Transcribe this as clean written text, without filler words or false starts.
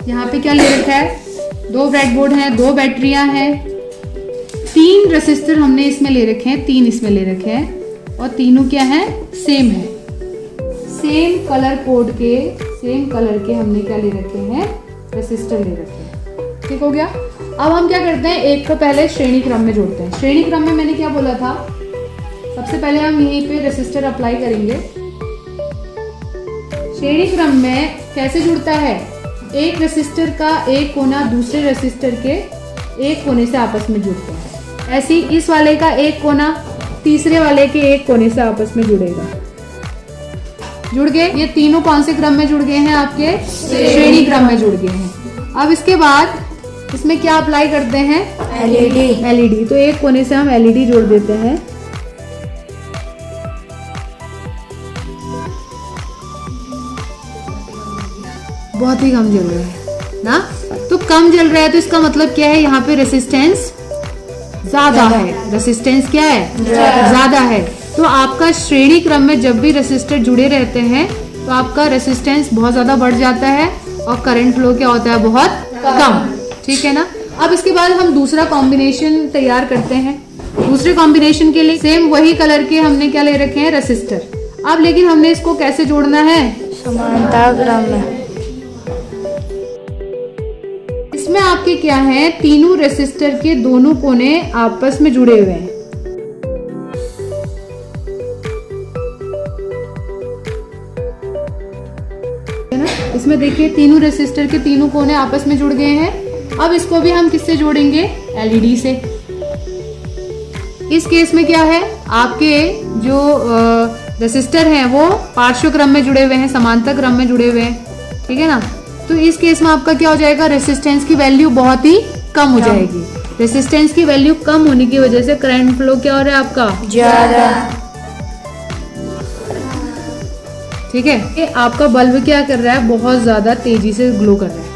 यहाँ पे क्या ले रखा है, 2 ब्रेडबोर्ड हैं, 2 बैटरियां हैं, 3 रेसिस्टर हमने इसमें ले रखे हैं, 3 इसमें ले रखे हैं और तीनों क्या है, सेम है, सेम कलर कोड के, सेम कलर के हमने क्या ले रखे हैं, रेसिस्टर ले रखे हैं। ठीक हो गया। अब हम क्या करते हैं, एक को पहले श्रेणी क्रम में जोड़ते हैं। श्रेणी क्रम में मैंने क्या बोला था, सबसे पहले हम यहीं पे रेसिस्टर अप्लाई करेंगे। श्रेणी क्रम में कैसे जुड़ता है, एक रेसिस्टर का एक कोना दूसरे रेसिस्टर के एक कोने से आपस में जुड़ता है। ऐसे ही इस वाले का एक कोना तीसरे वाले के एक कोने से आपस में जुड़ेगा। जुड़ गए, ये तीनों कौन से क्रम में जुड़ गए हैं, आपके श्रेणी क्रम में जुड़ गए हैं। अब इसके बाद इसमें क्या अप्लाई करते हैं, एलईडी। तो एक कोने से हम एलईडी जोड़ देते हैं। बहुत ही कम जल रहा है ना, तो कम जल रहा है तो इसका मतलब क्या है, यहाँ पे रेसिस्टेंस ज्यादा है। रेसिस्टेंस क्या है, ज्यादा है। तो आपका श्रेणी क्रम में जब भी रेसिस्टर जुड़े रहते हैं तो आपका रेसिस्टेंस बहुत ज्यादा बढ़ जाता है और करंट फ्लो क्या होता है, बहुत कम। ठीक है ना। अब इसके बाद हम दूसरा कॉम्बिनेशन तैयार करते हैं। दूसरे कॉम्बिनेशन के लिए सेम वही कलर के हमने क्या ले रखे हैं, रेसिस्टर। अब लेकिन हमने इसको कैसे जोड़ना है, समानता क्रम में। इसमें आपके क्या है, तीनों रेसिस्टर के दोनों कोने आपस में जुड़े हुए हैं। है ना, इसमें देखिए तीनों रेसिस्टर के तीनों कोने आपस में जुड़ गए हैं। अब इसको भी हम किससे जोड़ेंगे, एलईडी से। इस केस में क्या है, आपके जो रेसिस्टर हैं वो पार्श्व क्रम में जुड़े हुए हैं, समांतर क्रम में जुड़े हुए हैं। ठीक है ना। तो इस केस में आपका क्या हो जाएगा, रेसिस्टेंस की वैल्यू बहुत ही कम हो जाएगी। रेसिस्टेंस की वैल्यू कम होने की वजह से करंट फ्लो क्या हो रहा है आपका, ज्यादा। ठीक है। ये आपका बल्ब क्या कर रहा है, बहुत ज्यादा तेजी से ग्लो कर रहा है।